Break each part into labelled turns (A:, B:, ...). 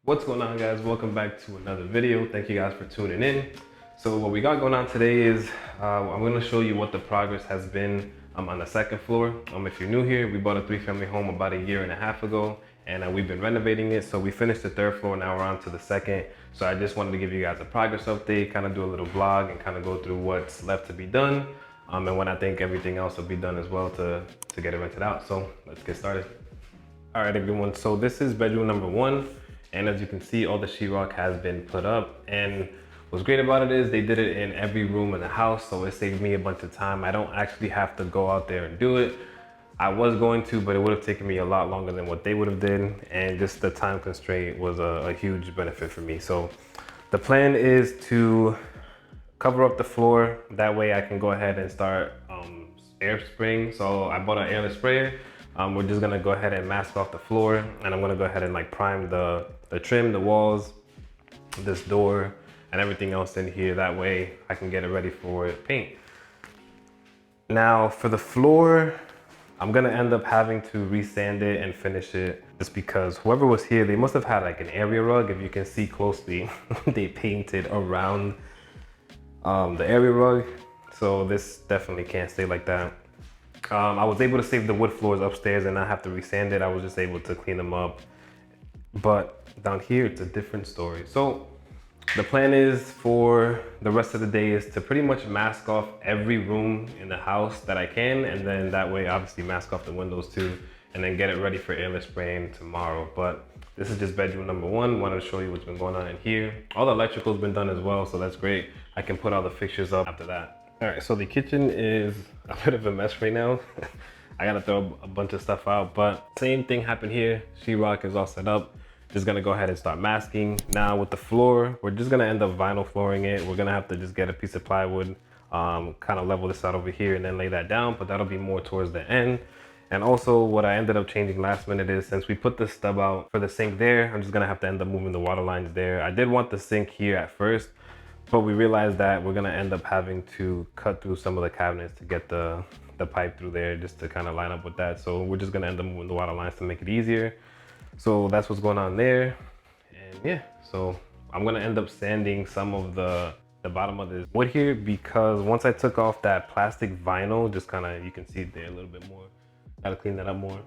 A: What's going on, guys? Welcome back to another video. Thank you guys for tuning in. So what we got going on today is I'm going to show you what the progress has been on the second floor. If you're new here, we bought a 3-family home about a year and a half ago, and we've been renovating it. So we finished the third floor, now we're on to the second. So I just wanted to give you guys a progress update, kind of do a little vlog and kind of go through what's left to be done, and when I think everything else will be done as well to get it rented out. So let's get started. All right, everyone, so this is bedroom number 1. And as you can see, all the sheetrock has been put up. And what's great about it is they did it in every room in the house, so it saved me a bunch of time. I don't actually have to go out there and do it. I was going to, but it would have taken me a lot longer than what they would have did. And just the time constraint was a huge benefit for me. So the plan is to cover up the floor. That way I can go ahead and start air spraying. So I bought an airless sprayer. We're just gonna go ahead and mask off the floor, and I'm gonna go ahead and like prime the trim, the walls, this door, and everything else in here. That way I can get it ready for paint. Now for the floor, I'm gonna end up having to resand it and finish it, just because whoever was here, they must have had like an area rug. If you can see closely, they painted around the area rug. So this definitely can't stay like that. I was able to save the wood floors upstairs and not have to resand it. I was just able to clean them up. But down here, it's a different story. So the plan is for the rest of the day is to pretty much mask off every room in the house that I can. And then that way, obviously mask off the windows too, and then get it ready for airless spraying tomorrow. But this is just bedroom number 1. Wanted to show you what's been going on in here. All the electrical's been done as well, so that's great. I can put all the fixtures up after that. All right, so the kitchen is a bit of a mess right now. I gotta throw a bunch of stuff out, but same thing happened here. Sheetrock is all set up. Just gonna go ahead and start masking. Now with the floor, we're just gonna end up vinyl flooring it. We're gonna have to just get a piece of plywood, kind of level this out over here and then lay that down, but that'll be more towards the end. And also what I ended up changing last minute is, since we put the stub out for the sink there, I'm just gonna have to end up moving the water lines there. I did want the sink here at first, but we realized that we're gonna end up having to cut through some of the cabinets to get the pipe through there, just to kind of line up with that. So we're just gonna end up moving the water lines to make it easier. So that's what's going on there. And yeah, so I'm gonna end up sanding some of the bottom of this wood here, because once I took off that plastic vinyl, just kind of, you can see it there a little bit more. Gotta clean that up more.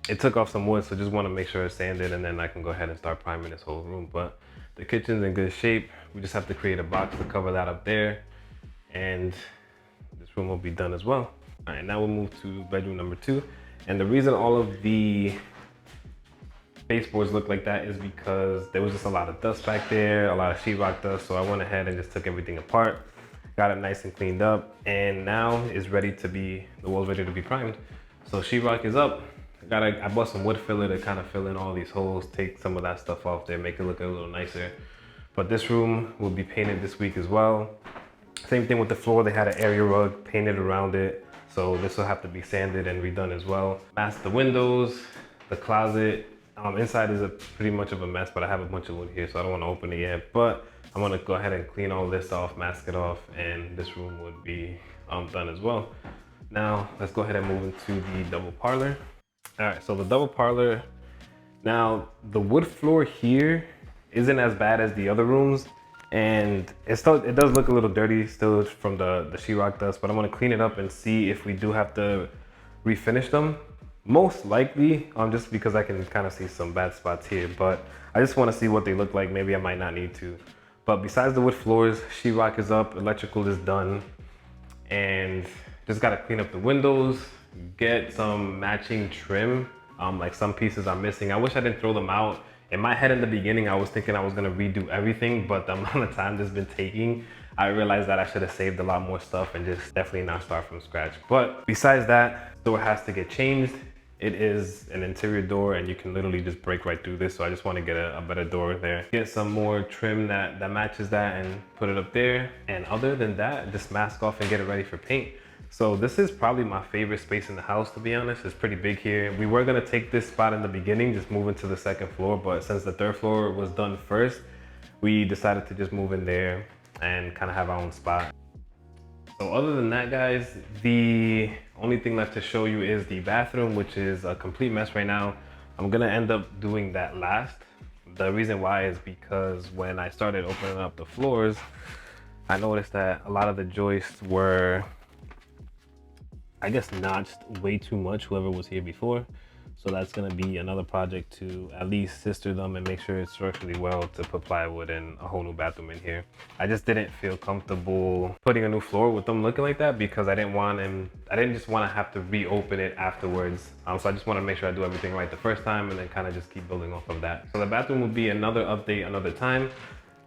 A: It took off some wood, so just want to make sure it's sanded, and then I can go ahead and start priming this whole room. But the kitchen's in good shape. We just have to create a box to cover that up there, and this room will be done as well. All right, now we'll move to bedroom number 2. And the reason all of the baseboards look like that is because there was just a lot of dust back there, a lot of sheetrock dust. So I went ahead and just took everything apart, got it nice and cleaned up, and now it's ready to be, the wall's ready to be primed. So sheetrock is up. I bought some wood filler to kind of fill in all these holes, take some of that stuff off there, make it look a little nicer. But this room will be painted this week as well. Same thing with the floor. They had an area rug painted around it, so this will have to be sanded and redone as well. Mask the windows, the closet. Inside is pretty much of a mess, but I have a bunch of wood here, so I don't want to open it yet. But I'm gonna go ahead and clean all this off, mask it off, and this room would be done as well. Now let's go ahead and move into the double parlor. All right, so the double parlor. Now the wood floor here isn't as bad as the other rooms, and it does look a little dirty still from the sheetrock dust, but I'm gonna clean it up and see if we do have to refinish them. Most likely, just because I can kind of see some bad spots here, but I just want to see what they look like. Maybe I might not need to. But besides the wood floors, sheetrock is up, electrical is done, and just got to clean up the windows, get some matching trim. Like some pieces are missing. I wish I didn't throw them out. In my head in the beginning, I was thinking I was gonna redo everything, but the amount of time this has been taking, I realized that I should have saved a lot more stuff and just definitely not start from scratch. But besides that, the door has to get changed. It is an interior door, and you can literally just break right through this. So I just want to get a better door there. Get some more trim that matches that and put it up there. And other than that, just mask off and get it ready for paint. So this is probably my favorite space in the house, to be honest. It's pretty big here. We were gonna take this spot in the beginning, just move into the second floor, but since the third floor was done first, we decided to just move in there and kind of have our own spot. So other than that, guys, the only thing left to show you is the bathroom, which is a complete mess right now. I'm gonna end up doing that last. The reason why is because when I started opening up the floors, I noticed that a lot of the joists were, I guess, notched way too much, whoever was here before. So that's gonna be another project to at least sister them and make sure it's structurally well to put plywood and a whole new bathroom in here. I just didn't feel comfortable putting a new floor with them looking like that because I didn't just want to have to reopen it afterwards. So I just want to make sure I do everything right the first time and then kind of just keep building off of that. So the bathroom will be another update another time.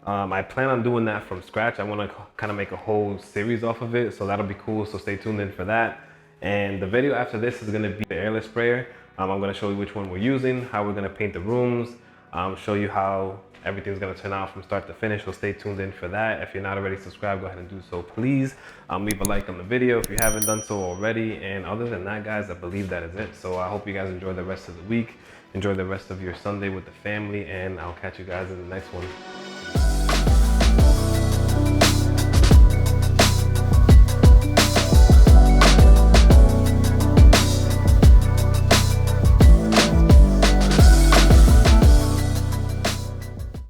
A: I plan on doing that from scratch. I want to kind of make a whole series off of it, so that'll be cool. So stay tuned in for that. And the video after this is going to be the airless sprayer. I'm going to show you which one we're using, how we're going to paint the rooms, show you how everything's going to turn out from start to finish. So stay tuned in for that. If you're not already subscribed, go ahead and do so, please. Leave a like on the video if you haven't done so already. And other than that, guys, I believe that is it. So I hope you guys enjoy the rest of the week. Enjoy the rest of your Sunday with the family, and I'll catch you guys in the next one.